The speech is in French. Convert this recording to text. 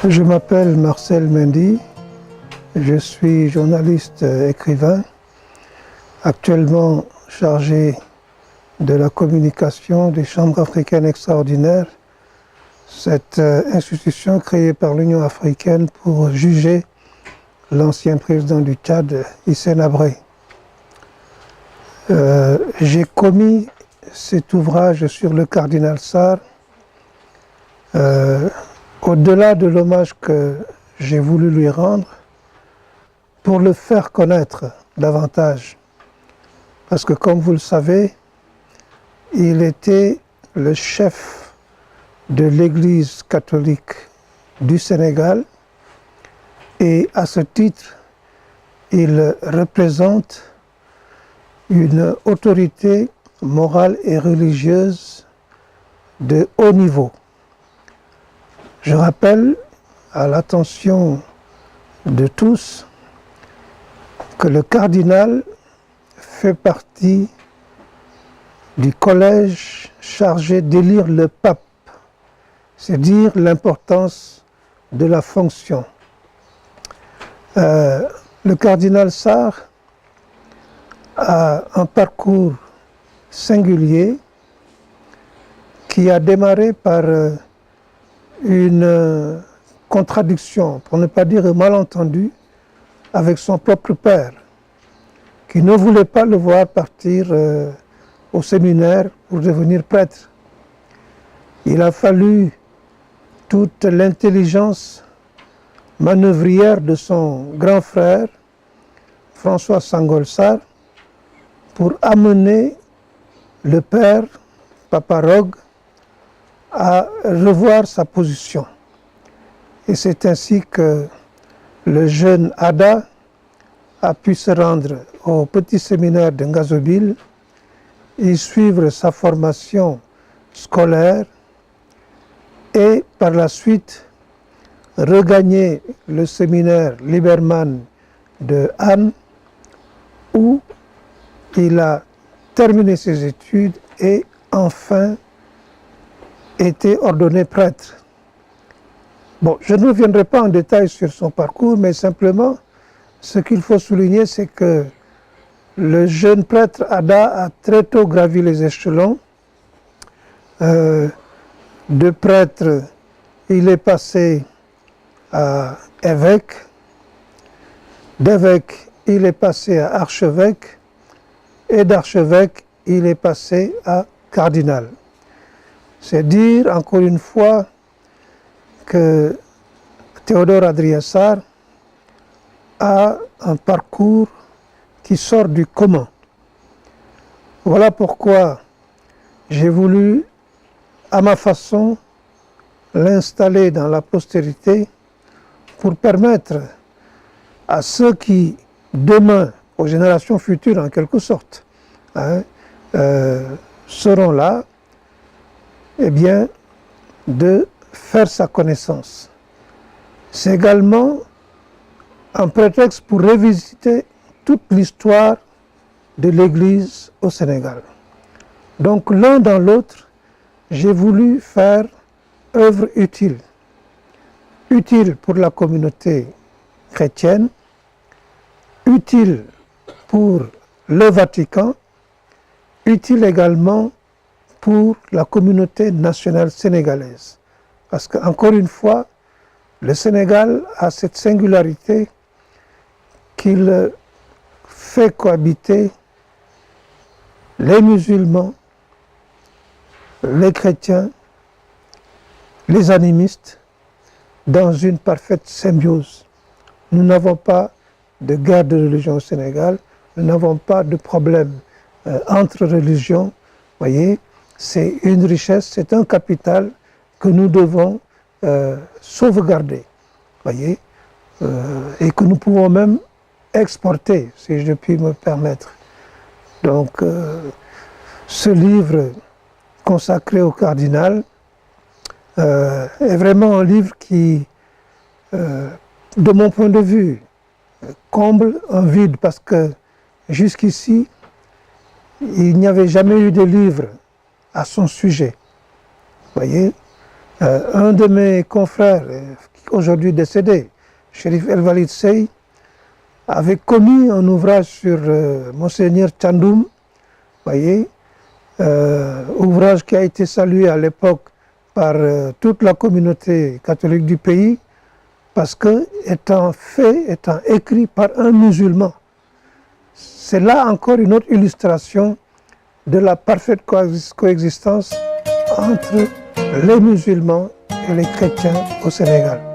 Je m'appelle Marcel Mendy, je suis journaliste écrivain, actuellement chargé de la communication des Chambres africaines extraordinaires, cette institution créée par l'Union africaine pour juger l'ancien président du Tchad, Hissène Habré. J'ai commis cet ouvrage sur le cardinal Sarr au-delà de l'hommage que j'ai voulu lui rendre, pour le faire connaître davantage. Parce que, comme vous le savez, il était le chef de l'Église catholique du Sénégal et à ce titre, il représente une autorité morale et religieuse de haut niveau. Je rappelle à l'attention de tous que le cardinal fait partie du collège chargé d'élire le pape, c'est dire l'importance de la fonction. Le cardinal Sarr a un parcours singulier qui a démarré par une contradiction, pour ne pas dire un malentendu, avec son propre père, qui ne voulait pas le voir partir au séminaire pour devenir prêtre. Il a fallu toute l'intelligence manœuvrière de son grand frère, François Sangol Sarr, pour amener le père, Papa Rogue, à revoir sa position. Et c'est ainsi que le jeune Ada a pu se rendre au petit séminaire de Ngazobil et suivre sa formation scolaire et par la suite regagner le séminaire Liberman de Anne où il a terminé ses études et enfin été ordonné prêtre. Bon, je ne reviendrai pas en détail sur son parcours, mais simplement, ce qu'il faut souligner, c'est que le jeune prêtre Ada a très tôt gravi les échelons. De prêtre, il est passé à évêque. D'évêque, il est passé à archevêque. Et d'archevêque, il est passé à cardinal. C'est dire, encore une fois, que Théodore Adrien Sarr a un parcours qui sort du commun. Voilà pourquoi j'ai voulu, à ma façon, l'installer dans la postérité pour permettre à ceux qui, demain, aux générations futures en quelque sorte, seront là, eh bien, de faire sa connaissance. C'est également un prétexte pour revisiter toute l'histoire de l'Église au Sénégal. Donc, l'un dans l'autre, j'ai voulu faire œuvre utile. Utile pour la communauté chrétienne, utile pour le Vatican, utile également pour la communauté nationale sénégalaise. Parce qu'encore une fois, le Sénégal a cette singularité qu'il fait cohabiter les musulmans, les chrétiens, les animistes, dans une parfaite symbiose. Nous n'avons pas de guerre de religion au Sénégal, nous n'avons pas de problème entre religions. Voyez, c'est une richesse, c'est un capital que nous devons sauvegarder, voyez, et que nous pouvons même exporter, si je puis me permettre. Donc, ce livre consacré au cardinal est vraiment un livre qui, de mon point de vue, comble un vide, parce que jusqu'ici, il n'y avait jamais eu de livre à son sujet. Voyez, Un de mes confrères, aujourd'hui décédé, Chérif El Walid Sey, avait commis un ouvrage sur Monseigneur Thiandoum, voyez, ouvrage qui a été salué à l'époque par toute la communauté catholique du pays, parce que étant écrit par un musulman. C'est là encore une autre illustration de la parfaite coexistence entre les musulmans et les chrétiens au Sénégal.